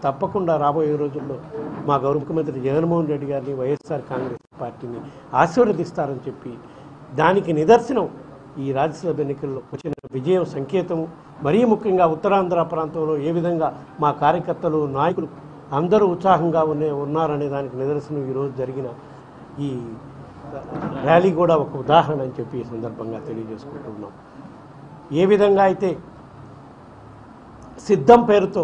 తప్పకుండా రాబోయే రోజుల్లో మా గౌరవ ముఖ్యమంత్రి జగన్మోహన్ రెడ్డి గారిని వైఎస్ఆర్ కాంగ్రెస్ పార్టీని ఆశీర్వదిస్తారని చెప్పి దానికి నిదర్శనం ఈ రాజ్యసభ ఎన్నికల్లో వచ్చిన విజయం సంకేతము. మరీ ముఖ్యంగా ఉత్తరాంధ్ర ప్రాంతంలో ఏ విధంగా మా కార్యకర్తలు నాయకులు అందరూ ఉత్సాహంగా ఉన్నారనే దానికి నిదర్శనం ఈరోజు జరిగిన ఈ ర్యాలీ కూడా ఒక ఉదాహరణ అని చెప్పి ఈ సందర్భంగా తెలియజేసుకుంటున్నాం. ఏ విధంగా అయితే సిద్ధం పేరుతో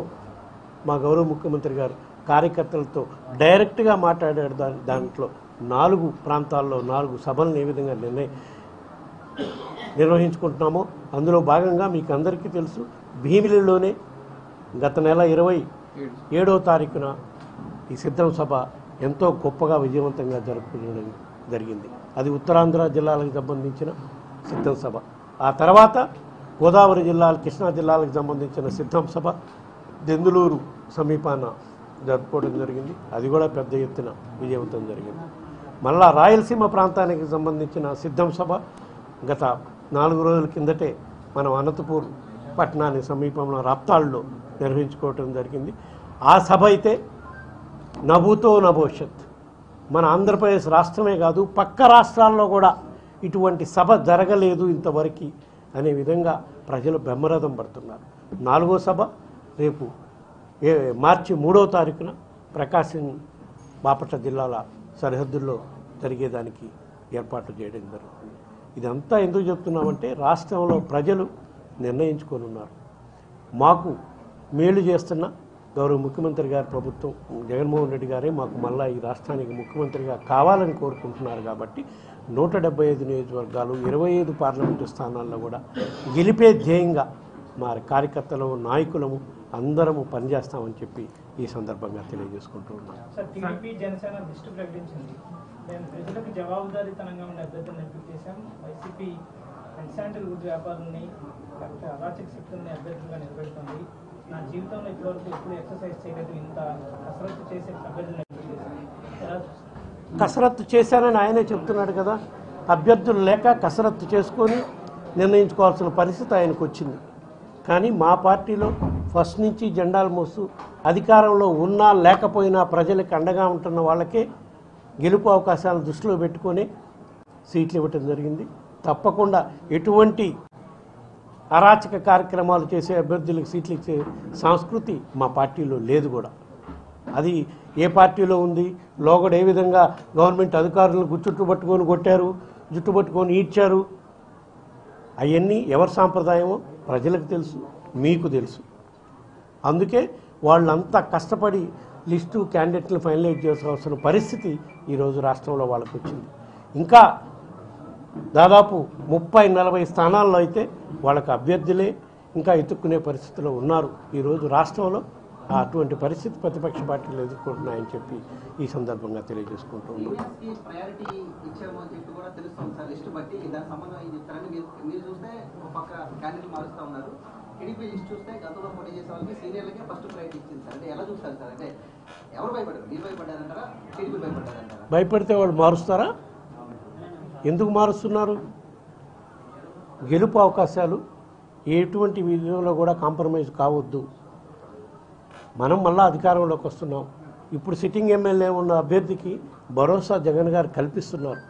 మా గౌరవ ముఖ్యమంత్రి గారు కార్యకర్తలతో డైరెక్ట్గా మాట్లాడాడు. దాంట్లో 4 ప్రాంతాల్లో 4 సభలను ఏ విధంగా నిర్వహించుకుంటున్నామో అందులో భాగంగా మీకు అందరికీ తెలుసు, భీమిలిలోనే గత నెల 27వ తారీఖున ఈ సిద్ధం సభ ఎంతో గొప్పగా విజయవంతంగా జరుపుకోవడం జరిగింది. అది ఉత్తరాంధ్ర జిల్లాలకు సంబంధించిన సిద్ధం సభ. ఆ తర్వాత గోదావరి జిల్లాలు, కృష్ణా జిల్లాలకు సంబంధించిన సిద్ధం సభ దెందులూరు సమీపాన జరుపుకోవడం జరిగింది. అది కూడా పెద్ద ఎత్తున విజయవంతం జరిగింది. మళ్ళా రాయలసీమ ప్రాంతానికి సంబంధించిన సిద్ధం సభ గత 4 రోజుల కిందటే మనం అనంతపూర్ పట్టణానికి సమీపంలో రాప్తాడులో నిర్వహించుకోవటం జరిగింది. ఆ సభ అయితే నభూతో నభవిష్యత్, మన ఆంధ్రప్రదేశ్ రాష్ట్రమే కాదు పక్క రాష్ట్రాల్లో కూడా ఇటువంటి సభ జరగలేదు ఇంతవరకు అనే విధంగా ప్రజలు బ్రహ్మరథం పడుతున్నారు. 4వ సభ రేపు మార్చి 3వ తారీఖున ప్రకాశం బాపట్ల జిల్లాల సరిహద్దుల్లో జరిగేదానికి ఏర్పాట్లు చేయడం జరుగుతుంది. ఇదంతా ఎందుకు చెప్తున్నామంటే రాష్ట్రంలో ప్రజలు నిర్ణయించుకొని ఉన్నారు. మాకు మేలు చేస్తున్న గౌరవ ముఖ్యమంత్రి గారి ప్రభుత్వం జగన్మోహన్ రెడ్డి గారే మాకు మళ్ళా ఈ రాష్ట్రానికి ముఖ్యమంత్రిగా కావాలని కోరుకుంటున్నారు. కాబట్టి 175 నియోజకవర్గాలు 25 పార్లమెంటు స్థానాల్లో కూడా గెలిపే ధ్యేయంగా మా కార్యకర్తలు నాయకులము అందరము పనిచేస్తామని చెప్పి ఈ సందర్భంగా తెలియజేసుకుంటూ ఉన్నాం. ప్రజలకు జవాబుదారీతనంగా ఉండే అభ్యర్థులను ఎంపిక చేశాం. వైసీపీ శానిటరీ గుడ్ వ్యాపారుల్ని అరాచక శక్తుల్ని అభ్యర్థులుగా నిలబెడుతుంది. నా జీవితంలో ఇప్పటివరకు ఎప్పుడు ఎక్సర్సైజ్ చేయలేదు, ఇంత కసరత్తు చేసే అభ్యర్థులను ఎంపిక చేశాను. కసరత్తు చేశానని ఆయనే చెప్తున్నాడు కదా. అభ్యర్థులు లేక కసరత్తు చేసుకొని నిర్ణయించుకోవాల్సిన పరిస్థితి ఆయనకు వచ్చింది. కానీ మా పార్టీలో ఫస్ట్ నుంచి జెండాలు మోస్తూ అధికారంలో ఉన్నా లేకపోయినా ప్రజలకు అండగా ఉంటున్న వాళ్ళకే గెలుపు అవకాశాలను దృష్టిలో పెట్టుకొని సీట్లు ఇవ్వటం జరిగింది. తప్పకుండా ఎటువంటి అరాచక కార్యక్రమాలు చేసే అభ్యర్థులకు సీట్లు ఇచ్చే సంస్కృతి మా పార్టీలో లేదు కూడా. అది ఏ పార్టీలో ఉంది? లోగడ ఏ విధంగా గవర్నమెంట్ అధికారులను జుట్టు పట్టుకొని కొట్టారు, జుట్టు పట్టుకొని ఈడ్చారు, అవన్నీ ఎవరి సాంప్రదాయమో ప్రజలకు తెలుసు, మీకు తెలుసు. అందుకే వాళ్ళంతా కష్టపడి లిస్టు క్యాండిడేట్లను ఫైనలైజ్ చేసుకోవాల్సిన పరిస్థితి ఈరోజు రాష్ట్రంలో వాళ్ళకు వచ్చింది. ఇంకా దాదాపు 30-40 స్థానాల్లో అయితే వాళ్ళకి అభ్యర్థులే ఇంకా ఎత్తుక్కునే పరిస్థితిలో ఉన్నారు. ఈరోజు రాష్ట్రంలో అటువంటి పరిస్థితి ప్రతిపక్ష పార్టీలు ఎదుర్కొంటున్నాయని చెప్పి ఈ సందర్భంగా తెలియజేసుకుంటూ ఉన్నాం. భయపడితే వాళ్ళు మారుస్తారా? ఎందుకు మారుస్తున్నారు? గెలుపు అవకాశాలు ఎటువంటి విధంలో కూడా కాంప్రమైజ్ కావద్దు. మనం మళ్ళీ అధికారంలోకి వస్తున్నాం. ఇప్పుడు సిట్టింగ్ ఎమ్మెల్యే ఉన్న అభ్యర్థికి భరోసా జగన్ గారు కల్పిస్తున్నారు.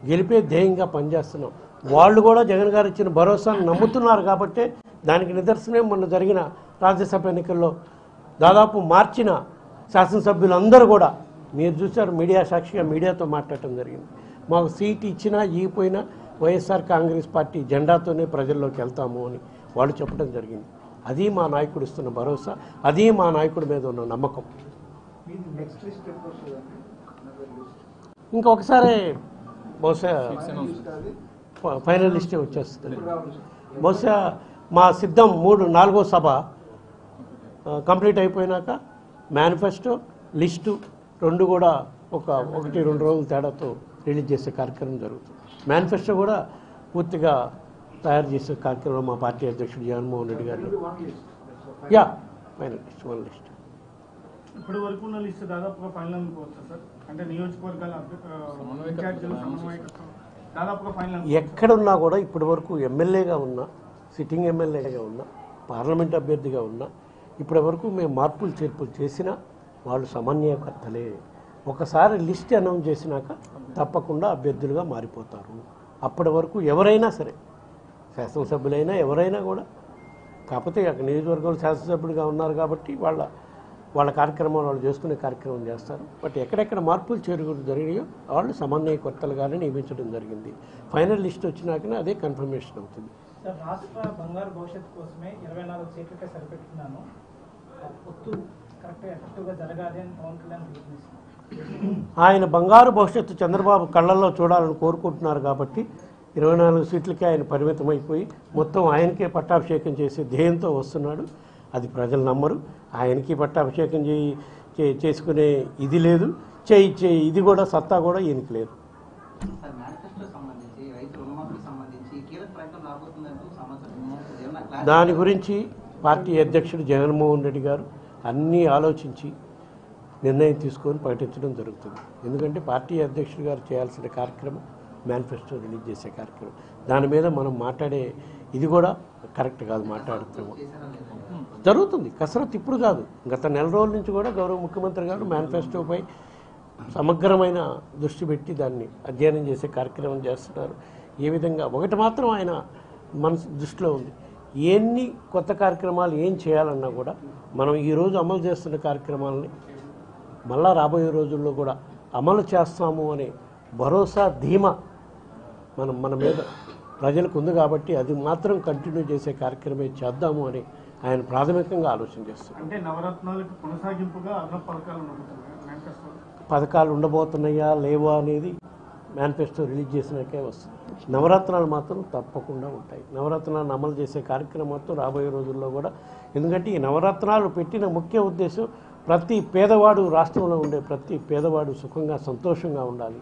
గెలిపే ధ్యేయంగా పనిచేస్తున్నాం. వాళ్ళు కూడా జగన్ గారు ఇచ్చిన భరోసాను నమ్ముతున్నారు. కాబట్టి దానికి నిదర్శనం మొన్న జరిగిన రాజ్యసభ ఎన్నికల్లో దాదాపు మార్చిన శాసనసభ్యులందరూ కూడా మీరు చూశారు, మీడియా సాక్షిగా మీడియాతో మాట్లాడటం జరిగింది. మాకు సీట్ ఇచ్చినా ఇవ్వకపోయినా వైఎస్ఆర్ కాంగ్రెస్ పార్టీ జెండాతోనే ప్రజల్లోకి వెళ్తాము అని వాళ్ళు చెప్పడం జరిగింది. అది మా నాయకుడు ఇస్తున్న భరోసా, అది మా నాయకుడి మీద ఉన్న నమ్మకం. ఇంకొకసారి బహుశా ఫైనల్ లిస్టే వచ్చేస్తుంది. బహుశా మా సిద్ధం 4వ సభ కంప్లీట్ అయిపోయినాక మేనిఫెస్టో లిస్టు 2 కూడా 1-2 రోజుల తేడాతో రిలీజ్ చేసే కార్యక్రమం జరుగుతుంది. మేనిఫెస్టో కూడా పూర్తిగా తయారు చేసే కార్యక్రమం మా పార్టీ అధ్యక్షుడు జగన్మోహన్ రెడ్డి గారు. Final list 1 list. ఇప్పటి వరకు ఉన్న లిస్ట్ దాదాపుగా ఫైనల్ అనుకోవచ్చు సార్. అంటే నియోజకవర్గాల దాదాపుగా ఫైనల్ ఎక్కడున్నా కూడా ఇప్పటి వరకు ఎమ్మెల్యేగా ఉన్నా, సిట్టింగ్ ఎమ్మెల్యేగా ఉన్నా, పార్లమెంట్ అభ్యర్థిగా ఉన్నా ఇప్పటి వరకు మేము మార్పులు చేర్పులు చేసినా వాళ్ళు సమన్వయకర్తలే. ఒకసారి లిస్ట్ అనౌన్స్ చేసినాక తప్పకుండా అభ్యర్థులుగా మారిపోతారు. అప్పటి వరకు ఎవరైనా సరే, శాసనసభ్యులైనా ఎవరైనా కూడా, కాకపోతే అక్కడ నియోజకవర్గంలో శాసనసభ్యుడిగా ఉన్నారు కాబట్టి వాళ్ళ కార్యక్రమం వాళ్ళు చేసుకునే కార్యక్రమం చేస్తారు. బట్ ఎక్కడెక్కడ మార్పులు చేరుకుని జరిగాయో వాళ్ళు సమన్వయకర్తలుగానే నియమించడం జరిగింది. ఫైనల్ లిస్ట్ వచ్చినాకనే అదే కన్ఫర్మేషన్ అవుతుంది. సార్, రాష్ట్ర బంగారు భవిష్యత్తు కోసమే 24 సీట్లకే సరిపెట్టుకున్నాను, పొత్తు కరెక్ట్గా ఎఫెక్టివ్గా జరగాలి అని పవన్ కళ్యాణ్ పిలుపునిస్తున్నారు. ఆయన బంగారు భవిష్యత్తు చంద్రబాబు కళ్ళల్లో చూడాలని కోరుకుంటున్నారు కాబట్టి 24 సీట్లకే ఆయన పరిమితమైపోయి మొత్తం ఆయనకే పట్టాభిషేకం చేసే ధ్యేయంతో వస్తున్నాడు. అది ప్రజలు నమ్మరు. ఆయనకి పట్టాభిషేకం చేసుకునే ఇది లేదు, ఇది కూడా సత్తా కూడా ఈయనకి లేదు. దాని గురించి పార్టీ అధ్యక్షుడు జగన్మోహన్ రెడ్డి గారు అన్నీ ఆలోచించి నిర్ణయం తీసుకొని ప్రకటించడం జరుగుతుంది. ఎందుకంటే పార్టీ అధ్యక్షుడు గారు చేయాల్సిన కార్యక్రమం మేనిఫెస్టో రిలీజ్ చేసే కార్యక్రమం. దాని మీద మనం మాట్లాడే ఇది కూడా కరెక్ట్ కాదు. మాట్లాడుతున్నాము జరుగుతుంది కసరత్తు, ఇప్పుడు కాదు, గత నెల రోజుల నుంచి కూడా గౌరవ ముఖ్యమంత్రి గారు మేనిఫెస్టోపై సమగ్రమైన దృష్టి పెట్టి దాన్ని అధ్యయనం చేసే కార్యక్రమం చేస్తున్నారు. ఏ విధంగా ఒకటి మాత్రం ఆయన మనసు దృష్టిలో ఉంది, ఎన్ని కొత్త కార్యక్రమాలు ఏం చేయాలన్నా కూడా మనం ఈరోజు అమలు చేస్తున్న కార్యక్రమాలని మళ్ళా రాబోయే రోజుల్లో కూడా అమలు చేస్తాము అనే భరోసా ధీమా మన మీద ప్రజలకు ఉంది కాబట్టి అది మాత్రం కంటిన్యూ చేసే కార్యక్రమే చేద్దాము అని ఆయన ప్రాథమికంగా ఆలోచన చేస్తారు. అంటే నవరత్నాలకు కొనసాగింపుగా పథకాలు ఉండబోతున్నాయా లేవా అనేది మేనిఫెస్టో రిలీజ్ చేసినాకే వస్తుంది. నవరత్నాలు మాత్రం తప్పకుండా ఉంటాయి. నవరత్నాలను అమలు చేసే కార్యక్రమం మొత్తం రాబోయే రోజుల్లో కూడా, ఎందుకంటే ఈ నవరత్నాలు పెట్టిన ముఖ్య ఉద్దేశం ప్రతి పేదవాడు, రాష్ట్రంలో ఉండే ప్రతి పేదవాడు సుఖంగా సంతోషంగా ఉండాలి,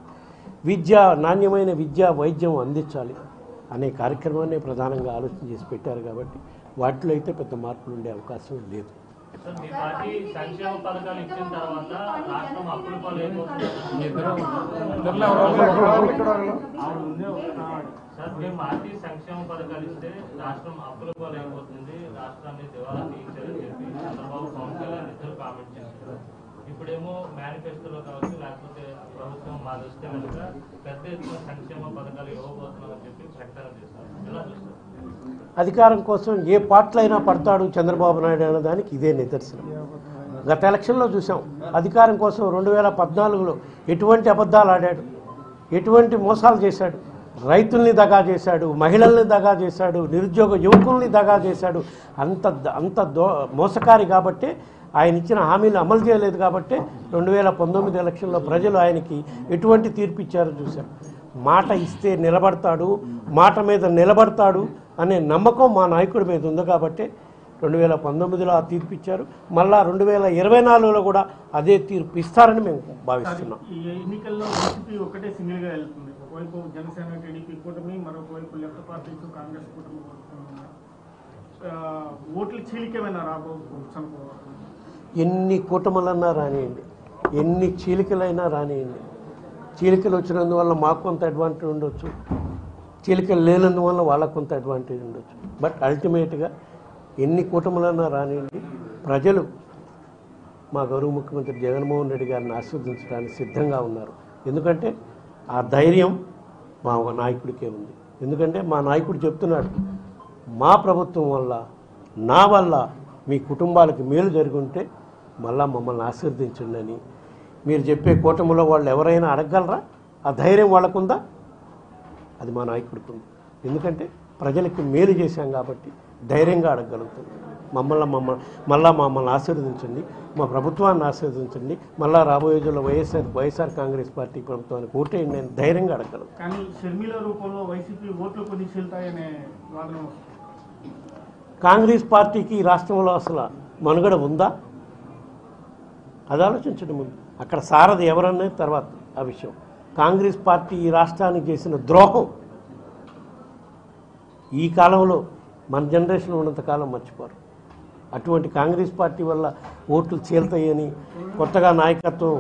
నాణ్యమైన విద్య వైద్యం అందించాలి అనే కార్యక్రమాన్ని ప్రధానంగా ఆలోచన చేసి పెట్టారు. కాబట్టి వాటిలో అయితే పెద్ద మార్పులు ఉండే అవకాశం లేదు. మీ పార్టీ సంక్షేమ పథకాలు ఇచ్చిన తర్వాత రాష్ట్రం అప్పుల పాలైపోతుంది. సార్, మీ పార్టీ సంక్షేమ పథకాలు ఇస్తే రాష్ట్రం అప్పుల పాలైపోతుంది, రాష్ట్రాన్ని దివాలా తీయించాలని చెప్పి చంద్రబాబు పవన్ కళ్యాణ్ ఇద్దరు కామెంట్ చేశారు. ఇప్పుడేమో మేనిఫెస్టోలో కావచ్చు, లేకపోతే ప్రభుత్వం మా దృష్టి కనుక పెద్ద ఎత్తున సంక్షేమ పథకాలు ఇవ్వబోతున్నామని చెప్పి ప్రకటన చేస్తారు. ఎలా చూస్తారు? అధికారం కోసం ఏ పార్టీలైనా పడతాడు చంద్రబాబు నాయుడు అనే దానికి ఇదే నిదర్శనం. గత ఎలక్షన్లో చూసాం, అధికారం కోసం 2014లో ఎటువంటి అబద్ధాలు ఆడాడు, ఎటువంటి మోసాలు చేశాడు, రైతుల్ని దగా చేశాడు, మహిళల్ని దగా చేశాడు, నిరుద్యోగ యువకుల్ని దగా చేశాడు. అంత మోసకారి కాబట్టే ఆయన ఇచ్చిన హామీలు అమలు చేయలేదు. కాబట్టి 2019 ఎలక్షన్లో ప్రజలు ఆయనకి ఎటువంటి తీర్పు ఇచ్చారో చూశారు. మాట ఇస్తే నిలబడతాడు, మాట మీద నిలబడతాడు అనే నమ్మకం మా నాయకుడి మీద ఉంది. కాబట్టి 2019లో ఆ తీర్పు ఇచ్చారు. మళ్ళా 2024లో కూడా అదే తీర్పు ఇస్తారని మేము భావిస్తున్నాం. ఈ ఎన్నికల్లో వైసీపీ ఒకటే సింగిల్గా వెళ్తుంది. ఒకవైపు జనసేన టీడీపీ కూటమి, మరొకవైపు లెఫ్ట్ పార్టీస్ కాంగ్రెస్ కూటమి. ఓట్ల చీలికేమైనా రాబోతుంది. ఎన్ని కూటములన్నా రానియండి, ఎన్ని చీలికలైనా రానియండి, చీలికలు వచ్చినందువల్ల మాకు కొంత అడ్వాంటేజ్ ఉండొచ్చు, చీలికలు లేనందువల్ల వాళ్ళకు కొంత అడ్వాంటేజ్ ఉండొచ్చు. బట్ అల్టిమేట్గా ఎన్ని కూటములన్నా రానియండి, ప్రజలు మా గౌరవ ముఖ్యమంత్రి జగన్మోహన్ రెడ్డి గారిని ఆశీర్వదించడానికి సిద్ధంగా ఉన్నారు. ఎందుకంటే ఆ ధైర్యం మా నాయకుడికే ఉంది. ఎందుకంటే మా నాయకుడు చెప్తున్నాడు, మా ప్రభుత్వం వల్ల, నా వల్ల మీ కుటుంబాలకు మేలు జరుగుంటే మళ్ళా మమ్మల్ని ఆశీర్వదించండి అని. మీరు చెప్పే కూటమిలో వాళ్ళు ఎవరైనా అడగగలరా? ఆ ధైర్యం వాళ్ళకుందా? అది మా నాయకుడికి ఉంది. ఎందుకంటే ప్రజలకి మేలు చేశాం కాబట్టి ధైర్యంగా అడగగలుగుతుంది. మమ్మల్ని ఆశీర్వదించండి, మా ప్రభుత్వాన్ని ఆశీర్వదించండి, మళ్ళా రాబోయే రోజుల్లో వైఎస్ఆర్ కాంగ్రెస్ పార్టీ ప్రభుత్వానికి ఓటేయండి అని ధైర్యంగా అడగగలం. కానీ షర్మిల రూపంలో వైసీపీ ఓట్లు కొన్ని చీలుతాయనే వాదన. కాంగ్రెస్ పార్టీకి ఈ రాష్ట్రంలో అసలు మనుగడ ఉందా? అది ఆలోచించడం ముందు. అక్కడ సారథి ఎవరనేది తర్వాత ఆ విషయం. కాంగ్రెస్ పార్టీ ఈ రాష్ట్రానికి చేసిన ద్రోహం ఈ కాలంలో మన జనరేషన్ ఉన్నంతకాలం మర్చిపోరు. అటువంటి కాంగ్రెస్ పార్టీ వల్ల ఓట్లు చీల్తాయని, కొత్తగా నాయకత్వం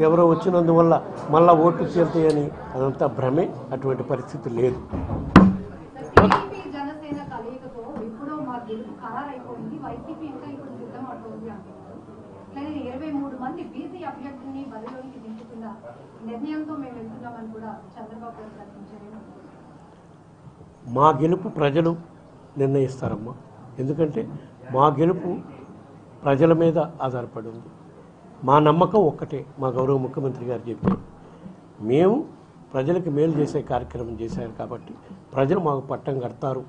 ఎవరో వచ్చినందువల్ల మళ్ళా ఓట్లు చీల్తాయని అదంతా భ్రమే. అటువంటి పరిస్థితి లేదు. జనసేన కలయికతో ఇప్పుడు మా గెలుపు ఖరారైపోయింది, వైసీపీ ఇంకా ఇప్పుడు సిద్ధం అవుతుంది అలాంటి బీసీ అభ్యర్థుల్ని బరిలోనికి దింపుతున్న నిర్ణయంతో మేము వెళ్తున్నామని కూడా చంద్రబాబు గారు ప్రకటించారు. మా గెలుపు ప్రజలు నిర్ణయిస్తారమ్మా. ఎందుకంటే మా గెలుపు ప్రజల మీద ఆధారపడి ఉంది. మా నమ్మకం ఒక్కటే, మా గౌరవ ముఖ్యమంత్రి గారు చెప్పారు, మేము ప్రజలకు మేలు చేసే కార్యక్రమం చేశారు కాబట్టి ప్రజలు మాకు పట్టం కడతారు,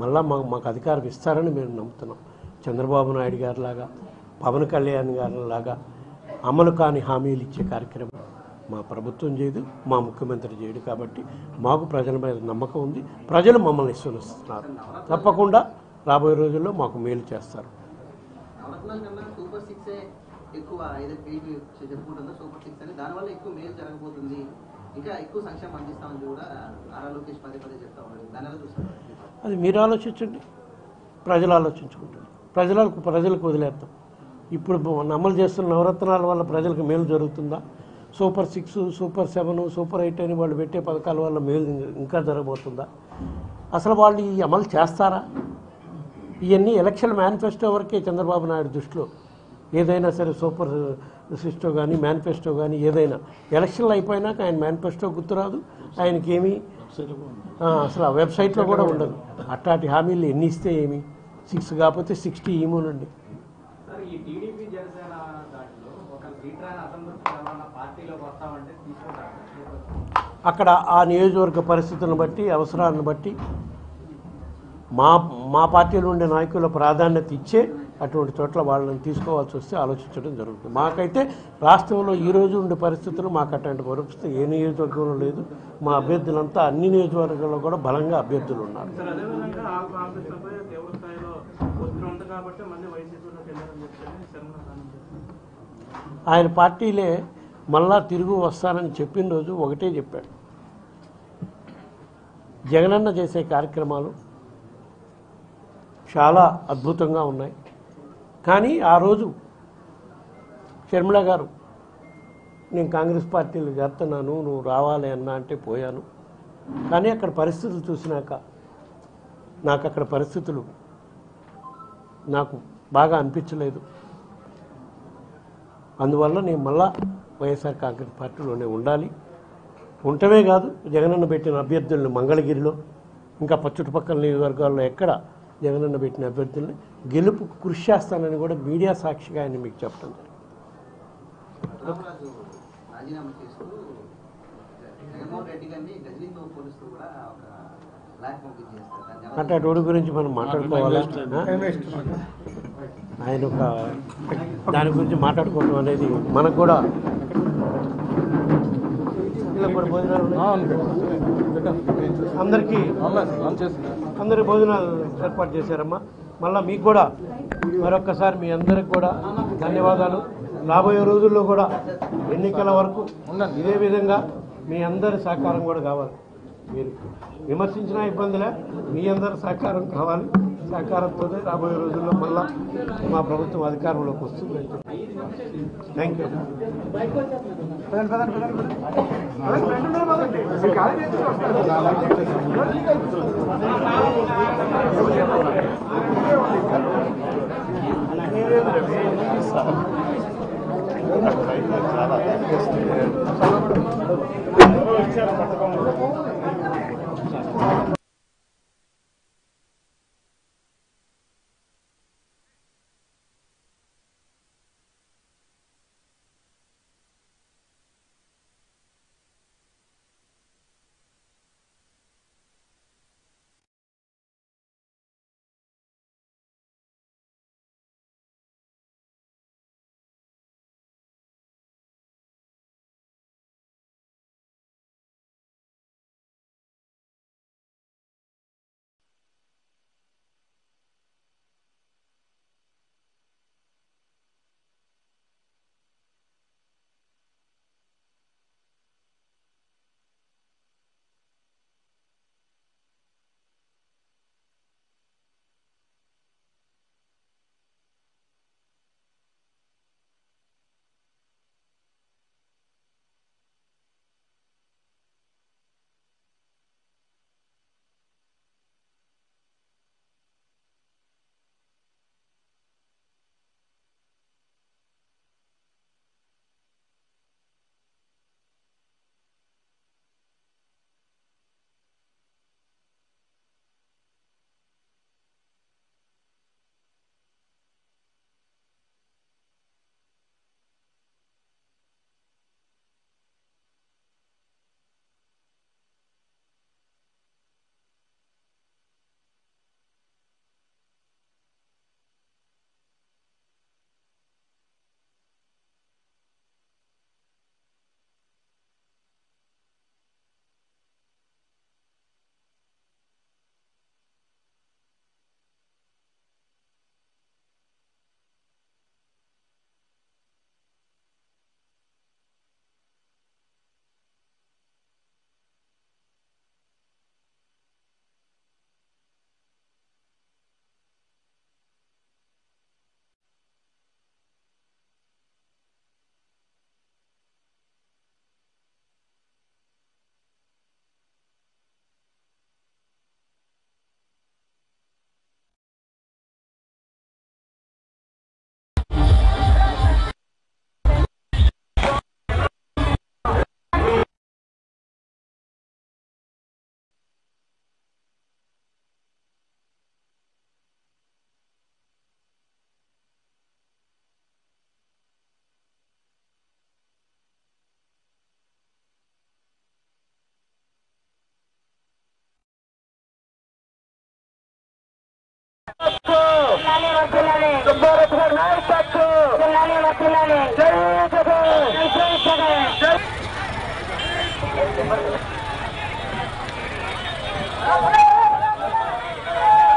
మళ్ళా మాకు అధికారం ఇస్తారని మేము నమ్ముతున్నాం. చంద్రబాబు నాయుడు గారిలాగా, పవన్ కళ్యాణ్ గారిలాగా అమలు కాని హామీలు ఇచ్చే కార్యక్రమం మా ప్రభుత్వం చేయదు, మా ముఖ్యమంత్రి చేయడు. కాబట్టి మాకు ప్రజల మీద నమ్మకం ఉంది. ప్రజలు మమ్మల్ని విశ్వసిస్తున్నారు. తప్పకుండా రాబోయే రోజుల్లో మాకు మేలు చేస్తారు. సూపర్ 6 ఎక్కువ చెప్పుకుంటుందో సూపర్ 6 అని, దానివల్ల ఎక్కువ మేలు జరగబోతుంది, ఇంకా ఎక్కువ సంక్షేమం అందిస్తామని కూడా నారా లోకేష్ పదే చెప్తా ఉన్నారు. దానివల్ల చూస్తారు. అది మీరు ఆలోచించండి, ప్రజలు ఆలోచించుకుంటారు. ప్రజలకు వదిలేస్తాం. ఇప్పుడు అమలు చేస్తున్న నవరత్నాల వల్ల ప్రజలకు మేలు జరుగుతుందా? సూపర్ 6, సూపర్ 7, సూపర్ 8 అని వాళ్ళు పెట్టే పథకాల వల్ల మేలు ఇంకా జరగబోతుందా? అసలు వాళ్ళు ఈ అమలు చేస్తారా? ఇవన్నీ ఎలక్షన్ మేనిఫెస్టో వరకే చంద్రబాబు నాయుడు దృష్టిలో. ఏదైనా సరే సూపర్ సిస్టో కానీ మేనిఫెస్టో కానీ ఏదైనా ఎలక్షన్లు అయిపోయినాక ఆయన మేనిఫెస్టో గుర్తురాదు, ఆయనకి ఏమీ అసలు ఆ వెబ్సైట్లో కూడా ఉండదు. అట్లాంటి హామీలు ఎన్ని ఇస్తే ఏమి? 6 కాకపోతే 60 ఇవ్వనండి. ఈ టీడీపీ జనసేన దాంట్లో ఒక సీట్రాని అసంతృప్తి పార్టీలోకి వస్తామంటే తీసుకుంటారు. అక్కడ ఆ నియోజకవర్గ పరిస్థితులను బట్టి, అవసరాలను బట్టి మా పార్టీలో ఉండే నాయకుల ప్రాధాన్యత ఇచ్చే అటువంటి చోట్ల వాళ్ళని తీసుకోవాల్సి వస్తే ఆలోచించడం జరుగుతుంది. మాకైతే రాష్ట్రంలో ఈరోజు ఉండే పరిస్థితులు మాకు అటువంటి పరిస్థితి ఏ నియోజకవర్గంలో లేదు. మా అభ్యర్థులంతా అన్ని నియోజకవర్గాల్లో కూడా బలంగా అభ్యర్థులు ఉన్నారు. ఆయన పార్టీలే మళ్ళా తిరుగు వస్తానని చెప్పిన రోజు ఒకటే చెప్పాడు, జగనన్న చేసే కార్యక్రమాలు చాలా అద్భుతంగా ఉన్నాయి. కానీ ఆ రోజు షర్మిల గారు నేను కాంగ్రెస్ పార్టీలో చేస్తున్నాను, నువ్వు రావాలి అన్నా అంటే పోయాను. కానీ అక్కడ పరిస్థితులు చూసినాక అక్కడ పరిస్థితులు నాకు బాగా అనిపించలేదు. అందువల్ల నేను మళ్ళా వైఎస్ఆర్ కాంగ్రెస్ పార్టీలోనే ఉండాలి. ఉండటమే కాదు, జగనన్న పెట్టిన అభ్యర్థులను మంగళగిరిలో ఇంకా చుట్టుపక్కల నియోజకవర్గాల్లో ఎక్కడ జగనన్న పెట్టిన అభ్యర్థుల్ని గెలుపు కృషి చేస్తానని కూడా మీడియా సాక్షిగా ఆయన మీకు చెప్పడం జరిగింది. రాజీనామా చేస్తూ జగన్మోహన్ రెడ్డి గారిని గజనీతో పోలుస్తూ కూడా ఒక బ్లాక్ పంపింగ్ చేస్తారు. అంటే అటు గురించి మనం మాట్లాడుకోవాలా? ఆయన ఒక దాని గురించి మాట్లాడుకోవడం అనేది మనకు కూడా అందరికి భోజనాలు ఏర్పాటు చేశారమ్మా. మళ్ళీ మీకు కూడా మరొక్కసారి మీ అందరికి కూడా ధన్యవాదాలు. రాబోయే రోజుల్లో కూడా ఎన్నికల వరకు ఇదే విధంగా మీ అందరి సహకారం కూడా కావాలి. మీరు విమర్శించిన ఇబ్బందులే, మీ అందరి సహకారం కావాలి. సహకారంతో రాబోయే రోజుల్లో మళ్ళా మా ప్రభుత్వం అధికారంలోకి వస్తుంది. Thank you.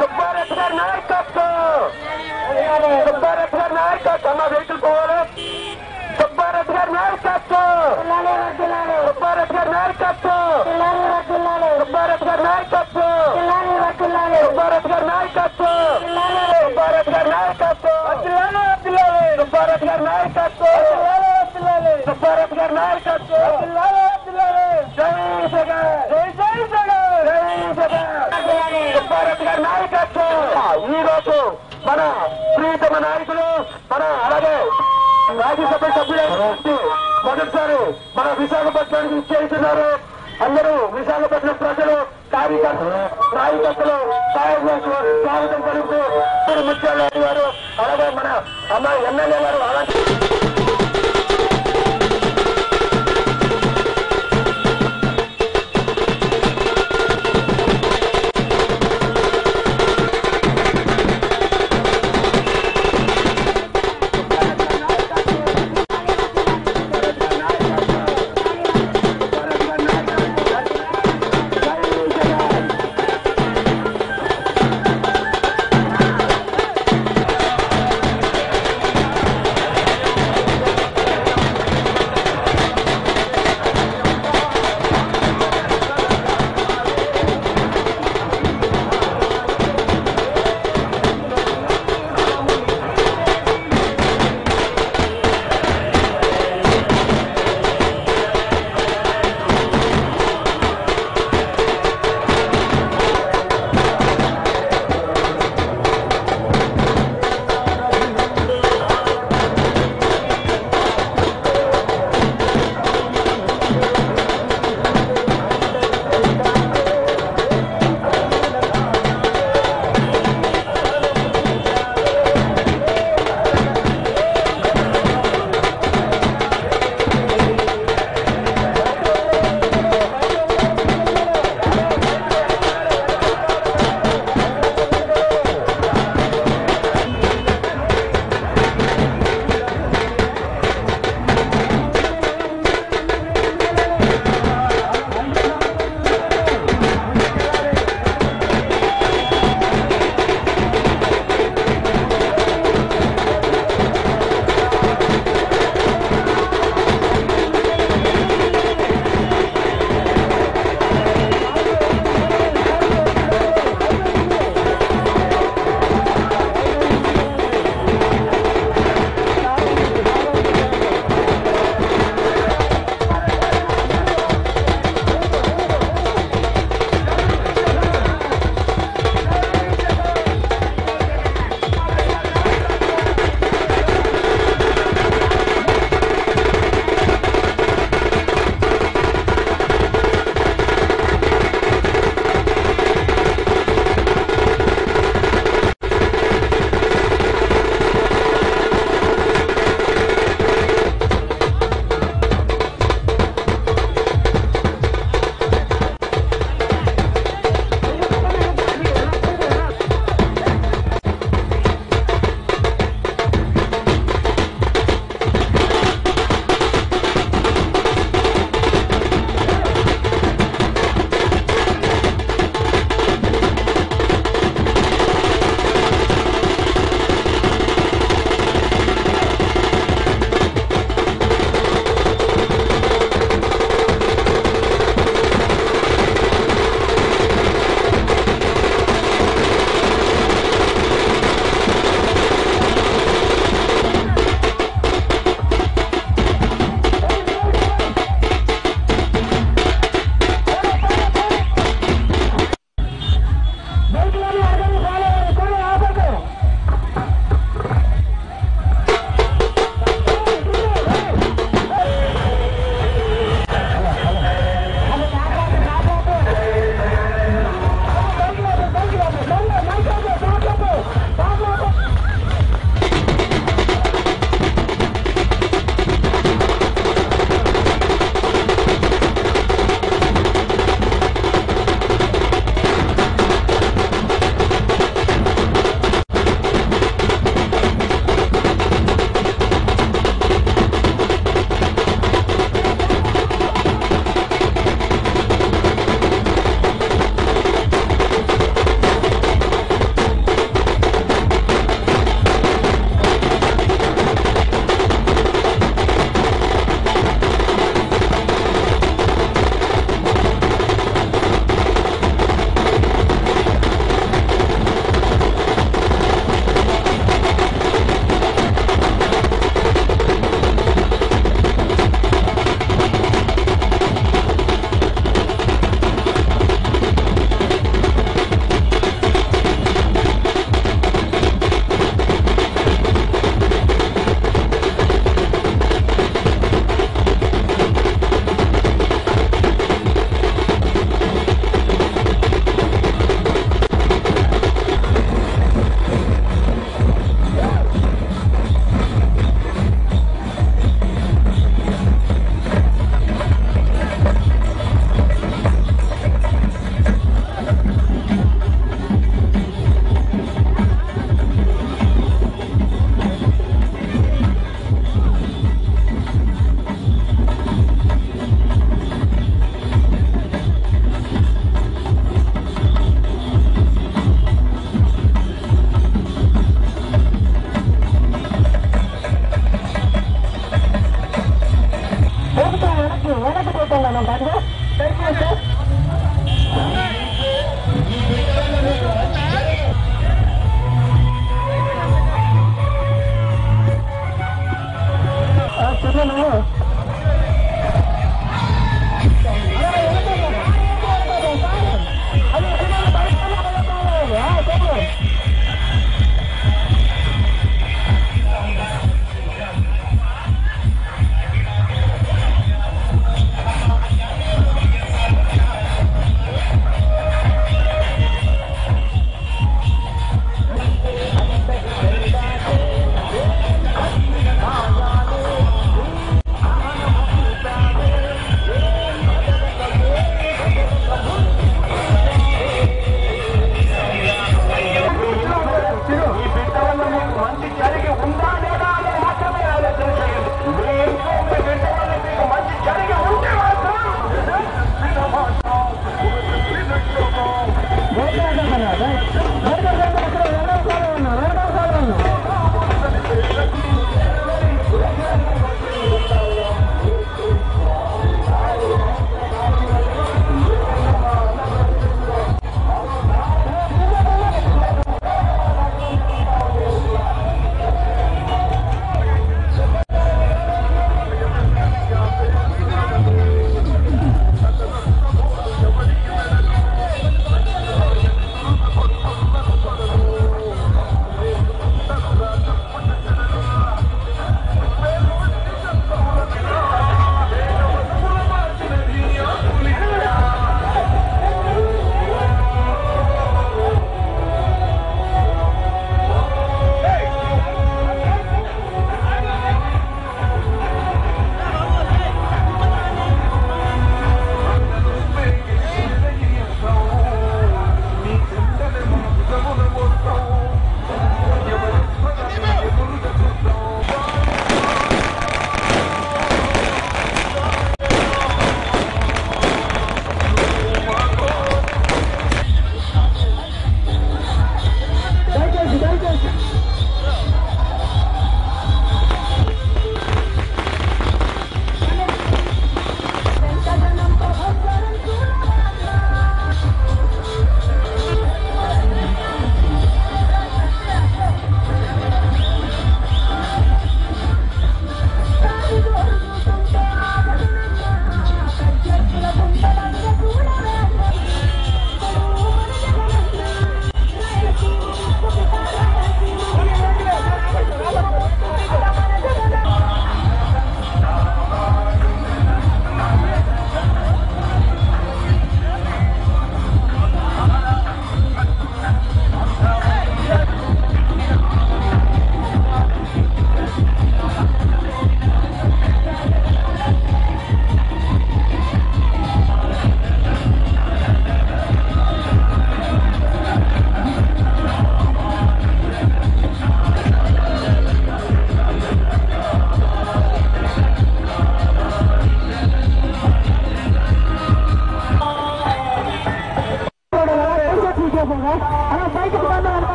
సుబ్బారెడ్డి గారి నాయకత్వం, సుబ్బారెడ్డి గారి నాయకత్వం, అమ్మ వెహికల్ పోవాలి. సుబ్బారెడ్డి గారి నాయకత్వం, సుబ్బారెడ్డి గారి నాయకత్వం, సుబ్బారెడ్డి గారి నాయకత్వం, సుబ్బారెడ్డి గారి నాయకత్వం, సుబ్బారెడ్డి గారి నాయకత్వం, సుబ్బారెడ్డి గారి నాయకత్వం, సుబ్బారెడ్డి గారి నాయకత్వం. జై జగన్, జై జై జగన్, జై జగన్. సుబ్బారెడ్డి గారి నాయకత్వం. ఈ రోజు మన ప్రీతమ నాయకులు, మన అలాగే రాజ్యసభ సభ్యులు మొదటిసారి మన విశాఖపట్నానికి ఇచ్చేస్తున్నారు. అందరూ విశాఖపట్నం ప్రజలు, కార్యకర్తలు, నాయకత్తులు స్వాగతం పలుకుతూ ముత్యాలరెడ్డి గారు, అలాగే మన అమ్మ ఎమ్మెల్యే గారు అలాగే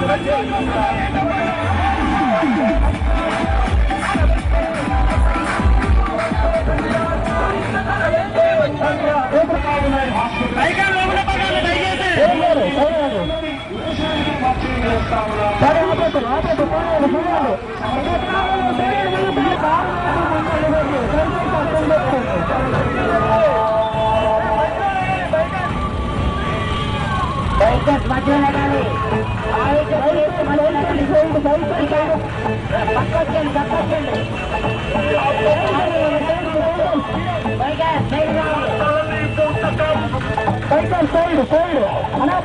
సైడ్ అన్నా